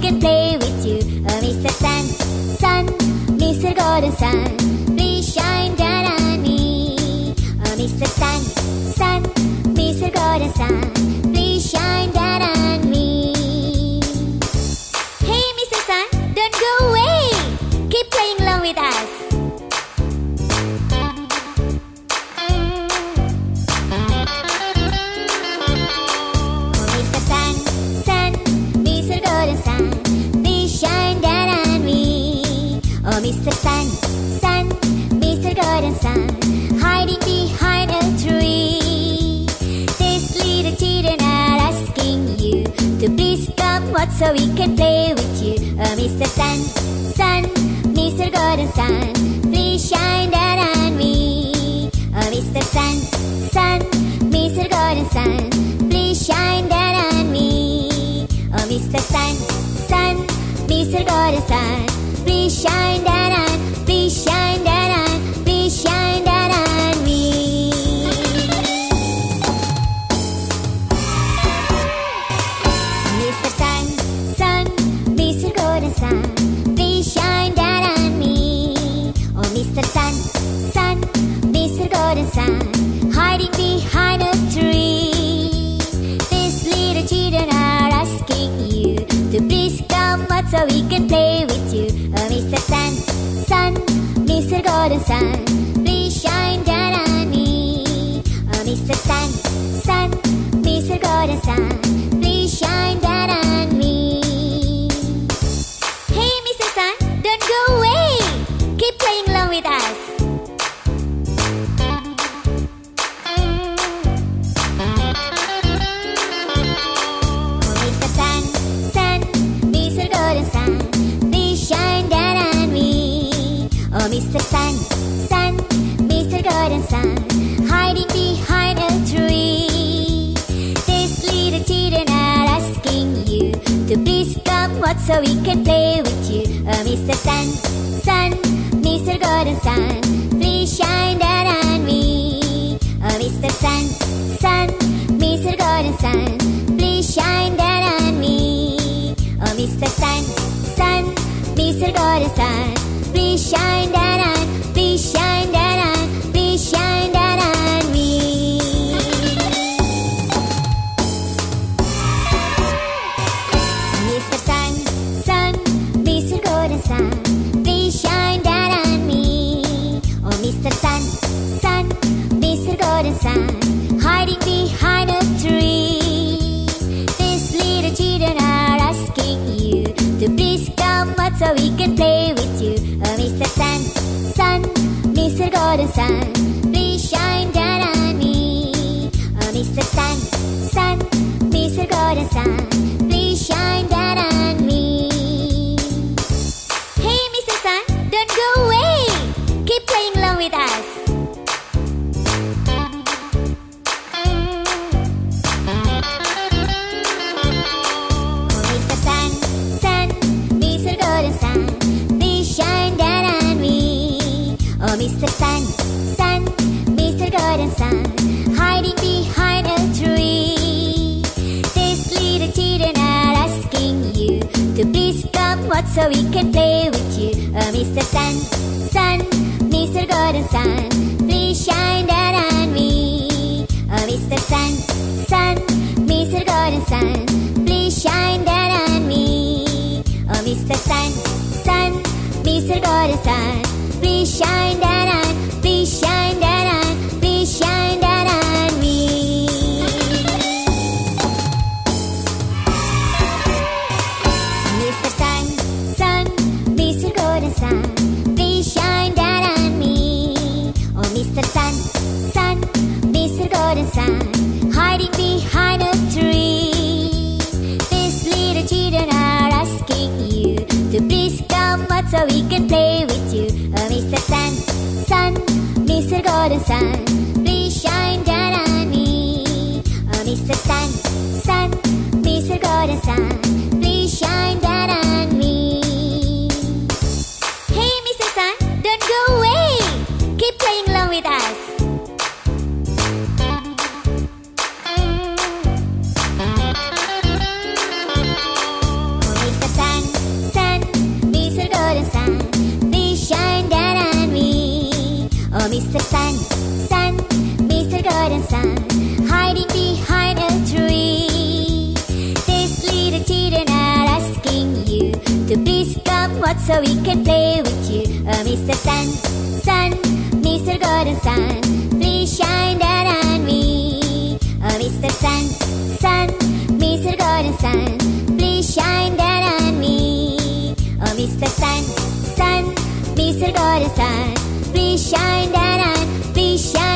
can play with you. Mr. Sun, Sun, Mr. Golden Sun, please shine down on me. Mr. Sun, Sun, Mr. Golden Sun, please shine down on me. Hey Mr. Sun, don't go away. Keep playing along with us. Mr. Sun, Sun, Mr. Golden Sun, please shine down on me. Mr. Sun, Sun, Mr. Golden Sun, hiding behind a tree. These little children are asking you to please come out so we can play with you. Mr. Sun, Sun, Mr. Golden Sun, please shine down on me. Mr. Sun, Sun, Mr. Golden Sun, please shine down on me. Mr. Sun, Sun, Mr. Golden Sun, please shine down on, please shine down on, please shine down on me. Mr. Sun, Sun, Mr. Golden Sun, please shine down on me. Mr. Sun, Sun, Mr. Golden Sun, hiding behind a tree. These little children are asking you to please come out so we can play with you. Mr. Sun, Sun, Mr. Golden Sun, please shine down on me. Mr. Sun, Sun, Mr. Golden Sun, please shine down on me. Hey Mr. Sun, don't go away. Keep playing along with us. Mr. Sun, Sun, Mr. Golden Sun, please shine down on me. Mr. Sun, Sun, Mr. Golden Sun, hiding behind a tree. These little children are asking you to please come out so we can play with you. Mr. Sun, Sun, Mr. Golden Sun, please shine down on me. Mr. Sun, Sun, Mr. Golden Sun, please shine down on me. Mr. Sun, Sun, Mr. Golden Sun, please shine down on, please shine down on, please shine down on me. Mr. Sun, Sun, Mr. Golden Sun, please shine down on me. Mr. Sun, Sun, Mr. Golden Sun, hiding behind a tree. These little children are asking you to please come out so we can play with you. Mr. Sun, Sun, Mr. Golden Sun, please shine down on me. Mr. Sun, Sun, Mr. Golden Sun, please shine down on me. Hey Mr. Sun, don't go away. Keep playing along with us. Mr. Sun, Sun, Mr. Golden Sun, please shine down on me. Mr. Sun, Sun, Mr. Golden Sun, hiding behind a tree. These little children are asking you to please come out so we can play with you. Mr. Sun, Sun, Mr. Golden Sun, please shine down on me. Mr. Sun, Sun, Mr. Golden Sun, please shine down on me. Mr. Sun, Sun, Mr. Golden Sun, please shine down on, please shine down on, please shine down on me. Mr. Sun, Sun, Mr. Golden Sun, please shine down on me. Mr. Sun, Sun, Mr. Golden Sun, hiding behind a tree. These little children are asking you to please come out so we can play with you. Mr. Sun, Sun, Mr. Golden Sun, please shine down on me. Mr. Sun, Sun, Mr. Golden Sun, please shine down on me. Hey Mr. Sun, don't go away. Keep playing along with us. Mr. Sun, so we can play with you. Oh, Mr. Sun, Sun, Mr. Golden Sun, please shine down on me. Oh, Mr. Sun, Sun, Mr. Golden Sun, please shine down on me. Oh, Mr. Sun, Sun, Mr. Golden Sun, please shine down on, please shine.